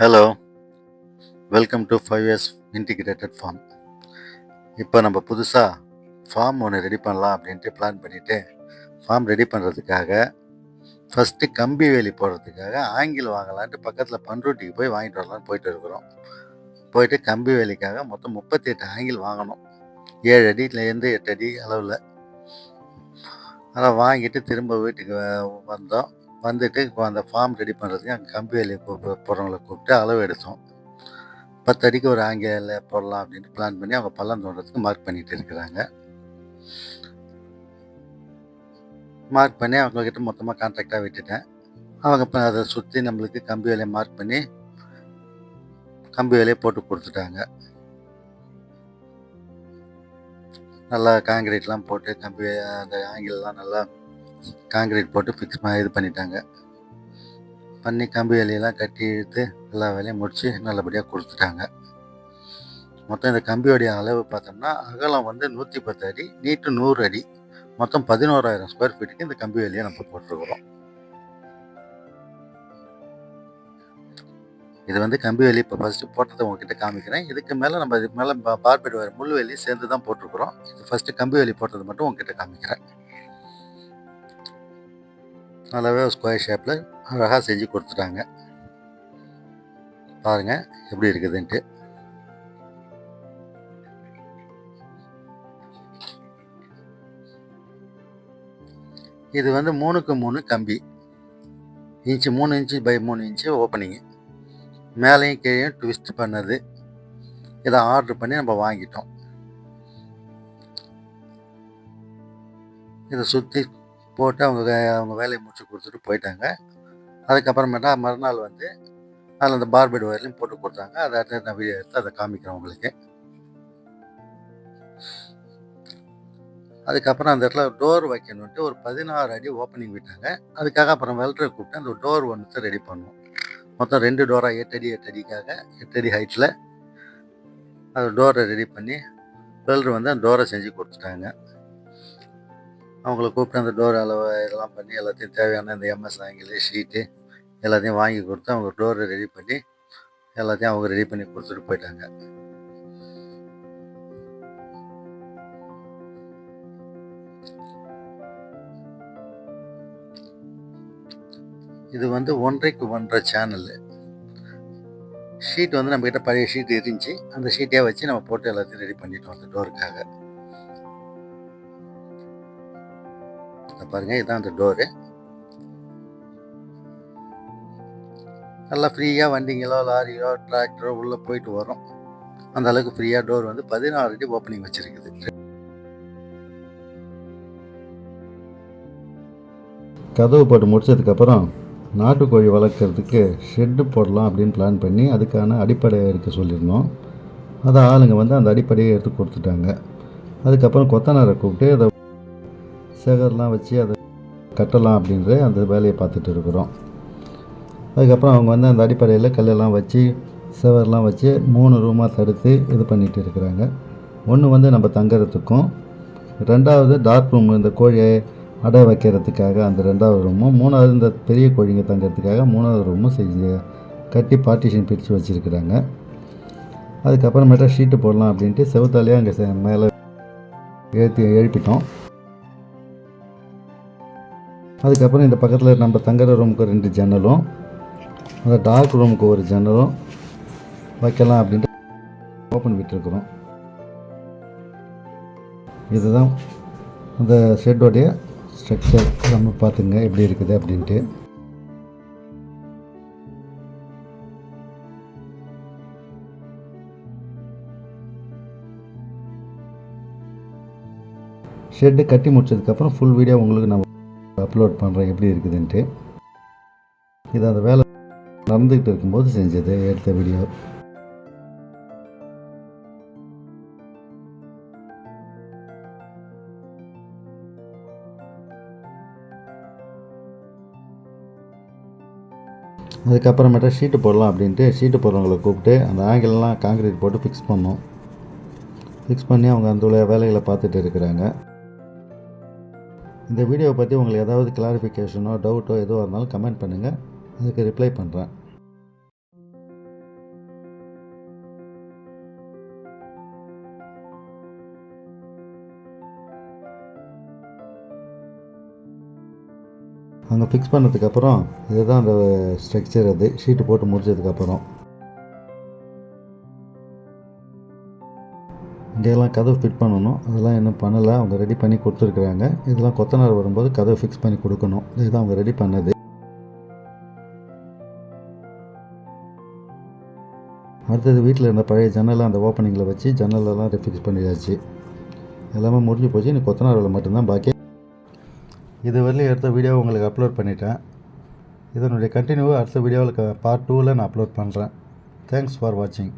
Hello, welcome to 5S integrated farm. இப்போ நம்ம புதுசாக ஃபார்ம் ஒன்று ரெடி பண்ணலாம் அப்படின்ட்டு பிளான் பண்ணிவிட்டு ஃபார்ம் ரெடி பண்ணுறதுக்காக ஃபஸ்ட்டு கம்பி வேலி போடுறதுக்காக ஆங்கில் வாங்கலான்ட்டு பக்கத்தில் பண்ருட்டிக்கு போய் வாங்கிட்டு வரலான்னு போயிட்டு இருக்கிறோம். போயிட்டு கம்பி வேலிக்காக மொத்தம் 38 ஆங்கில் வாங்கணும். 7 அடியிலேருந்து 8 அடி அளவில். அதை வாங்கிட்டு திரும்ப வீட்டுக்கு வந்தோம். வந்துட்டு இப்போ அந்த ஃபார்ம் ரெடி பண்ணுறதுக்கு அங்கே கம்பி வேலி போடுறவங்களை கூப்பிட்டு அளவு எடுத்தோம். 10 அடிக்கு ஒரு ஆங்கில போடலாம் அப்படின்ட்டு பிளான் பண்ணி அவங்க பள்ளம் தோண்டுறதுக்கு மார்க் பண்ணிட்டு இருக்கிறாங்க. மார்க் பண்ணி அவங்கக்கிட்ட மொத்தமாக கான்ட்ராக்டாக விட்டுட்டேன். அவங்க இப்போ அதை சுற்றி நம்மளுக்கு கம்பி வேலையை மார்க் பண்ணி கம்பி வேலையை போட்டு கொடுத்துட்டாங்க. நல்லா காங்கிரீட்லாம் போட்டு கம்பி அந்த ஆங்கிலெலாம் நல்லா காங்கிரீட் போட்டு ஃபிக்ஸ் இது பண்ணிட்டாங்க. பண்ணி கம்பி வேலையெல்லாம் கட்டி இழுத்து எல்லா வேலையும் முடித்து நல்லபடியாக கொடுத்துட்டாங்க. மொத்தம் இந்த கம்பியோடைய அளவு பார்த்தோம்னா அகலம் வந்து 110 அடி, நீட்டு 100 அடி, மொத்தம் 11,000 ஸ்கொயர் ஃபீட்டுக்கு இந்த கம்பி வேலையை நம்ம போட்டிருக்கிறோம். இது வந்து கம்பி வேலி இப்போ ஃபஸ்ட்டு போட்டதை உங்ககிட்ட காமிக்கிறேன். இதுக்கு மேலே நம்ம இதுக்கு மேலே பார்பெட் வர முள் வேலி சேர்ந்து தான் போட்டிருக்கிறோம். இது ஃபஸ்ட்டு கம்பி வேலி போட்டது மட்டும் உங்ககிட்ட காமிக்கிறேன். நல்லாவே ஸ்கொயர் ஷேப்பில் அழகாக செஞ்சு கொடுத்துட்டாங்க. பாருங்கள் எப்படி இருக்குதுன்ட்டு. இது வந்து 3க்கு 3 கம்பி, 3 இன்ச்சு பை 3 இன்ச்சு ஓப்பனிங்கு, மேலேயும் கீழேயும் ட்விஸ்ட் பண்ணது. இதை ஆர்டர் பண்ணி நம்ம வாங்கிட்டோம். இதை சுற்றி போட்டு அவங்க வேலையை முடிச்சு கொடுத்துட்டு போயிட்டாங்க. அதுக்கப்புறமேட்டா மறுநாள் வந்து அதில் அந்த பார்பெட் ஒயர்லையும் போட்டு கொடுத்தாங்க. அதை அடுத்து நான் வீடியோ எடுத்து அதை காமிக்கிறேன் உங்களுக்கு. அதுக்கப்புறம் அந்த இடத்துல டோர் வைக்கணுன்ட்டு ஒரு 16 அடி ஓப்பனிங் விட்டாங்க. அதுக்காக அப்புறம் வெல்டரை கூப்பிட்டு அந்த டோர் ஒன்று ரெடி பண்ணோம். மொத்தம் 2 டோராக 8 அடி 8 அடிக்காக 8 அடி ஹைட்டில் அது டோரை ரெடி பண்ணி வெல்டர் வந்து அந்த டோரை செஞ்சு கொடுத்துட்டாங்க. அவங்கள கூப்பிட்டு அந்த டோர் அளவு இதெல்லாம் பண்ணி எல்லாத்தையும் தேவையான இந்த எம்எஸ் ஆங்கிலு ஷீட்டு எல்லாத்தையும் வாங்கி கொடுத்து அவங்க டோரை ரெடி பண்ணி எல்லாத்தையும் அவங்க ரெடி பண்ணி கொடுத்துட்டு போயிட்டாங்க. இது வந்து 1.5x 1.5 சேனல் ஷீட் வந்து நம்மக்கிட்ட பழைய ஷீட் இருந்துச்சு. அந்த ஷீட்டே வச்சு நம்ம போட்டு எல்லாத்தையும் ரெடி பண்ணிட்டோம் அந்த டோருக்காக. பாருங்கள், இதுதான் அந்த டோரு. நல்லா ஃப்ரீயாக வண்டிங்களோ லாரியோ டிராக்டரோ உள்ளே போயிட்டு வரும். அந்த அளவுக்கு ஃப்ரீயாக டோர் வந்து 16 அடி ஓப்பனிங் வச்சுருக்குது. கதவு போட்டு முடிச்சதுக்கப்புறம் நாட்டுக்கோழி வளர்க்குறதுக்கு ஷெட்டு போடலாம் அப்படின்னு பிளான் பண்ணி அதுக்கான அடிப்படையை எடுக்க சொல்லியிருந்தோம். அதை ஆளுங்க வந்து அந்த அடிப்படையை எடுத்து கொடுத்துட்டாங்க. அதுக்கப்புறம் கொத்தனாரை கூப்பிட்டு அதை சேகர்லாம் வச்சு அதை கட்டலாம் அப்படின்ற அந்த வேலையை பார்த்துட்டு இருக்கிறோம். அதுக்கப்புறம் அவங்க வந்து அந்த அடிப்படையில் கல்லெல்லாம் வச்சு சேவர்லாம் வச்சு 3 ரூமாக தடுத்து இது பண்ணிகிட்டு இருக்கிறாங்க. ஒன்று வந்து நம்ம தங்குறதுக்கும், 2வது டார்க் ரூம் இந்த கோழியை அடை வைக்கிறதுக்காக அந்த 2வது ரூமும், 3வது இந்த பெரிய கோழிங்க தங்கிறதுக்காக 3வது ரூமும் செஞ்சு கட்டி பார்ட்டிஷன் பிரித்து வச்சுருக்குறாங்க. அதுக்கப்புறமேட்டா ஷீட்டு போடலாம் அப்படின்ட்டு செவுத்தாலேயே அங்கே மேலே எழுப்பிட்டோம். அதுக்கப்புறம் இந்த பக்கத்தில் நம்ம தங்குற ரூமுக்கு 2 ஜன்னலும் அந்த டார்க் ரூமுக்கு ஒரு ஜன்னலும் வைக்கலாம் அப்படின்ட்டு ஓப்பன் விட்டுருக்குறோம். இதுதான் அந்த ஷெட்டோடைய ஸ்ட்ரக்சர். நம்ம பார்த்துங்க எப்படி இருக்குது அப்படின்ட்டு. ஷெட்டு கட்டி முடிச்சதுக்கப்புறம் ஃபுல் வீடியோ உங்களுக்கு நான் அப்லோட் பண்ணுறேன் எப்படி இருக்குதுன்ட்டு. இது அந்த வேலை நடந்துக்கிட்டு இருக்கும்போது செஞ்சது எடுத்த வீடியோ. அதுக்கப்புறமேட்டா ஷீட்டு போடலாம் அப்படின்ட்டு ஷீட்டு போடுறவங்களை கூப்பிட்டு அந்த ஆங்கிலெலாம் காங்கிரீட் போட்டு ஃபிக்ஸ் பண்ணோம். ஃபிக்ஸ் பண்ணி அவங்க அந்த வேலைகளை பார்த்துட்டு இருக்கிறாங்க. இந்த வீடியோவை பற்றி உங்களுக்கு ஏதாவது கிளாரிஃபிகேஷனோ டவுட்டோ எதுவாக இருந்தாலும் கமெண்ட் பண்ணுங்கள், அதுக்கு ரிப்ளை பண்ணுறேன். அங்கே ஃபிக்ஸ் பண்ணதுக்கப்புறம் இதுதான் அந்த ஸ்ட்ரக்சர். அது ஷீட்டு போட்டு முடிச்சதுக்கப்புறம் இங்கெல்லாம் கதவு ஃபிட் பண்ணணும். அதெல்லாம் இன்னும் பண்ணலை, அவங்க ரெடி பண்ணி கொடுத்துருக்குறாங்க. இதெல்லாம் கொத்தனார் வரும்போது கதவை ஃபிக்ஸ் பண்ணி கொடுக்கணும். இதுதான் அவங்க ரெடி பண்ணது. அடுத்தது வீட்டில் இருந்த பழைய ஜன்னலை அந்த ஓப்பனிங்கில் வச்சு ஜன்னலெல்லாம் ஃபிக்ஸ் பண்ணியாச்சு. எல்லாமே முடிஞ்சு போச்சு. இன்னும் கொத்தனார் வேலை மட்டும்தான் பாக்கி. இது வரலையும் எடுத்த வீடியோ உங்களுக்கு அப்லோட் பண்ணிட்டேன். இதனுடைய கண்டினியூவாக அடுத்த வீடியோவில் பார்ட் 2ல் நான் அப்லோட் பண்ணுறேன். தேங்க்ஸ் ஃபார் வாட்சிங்.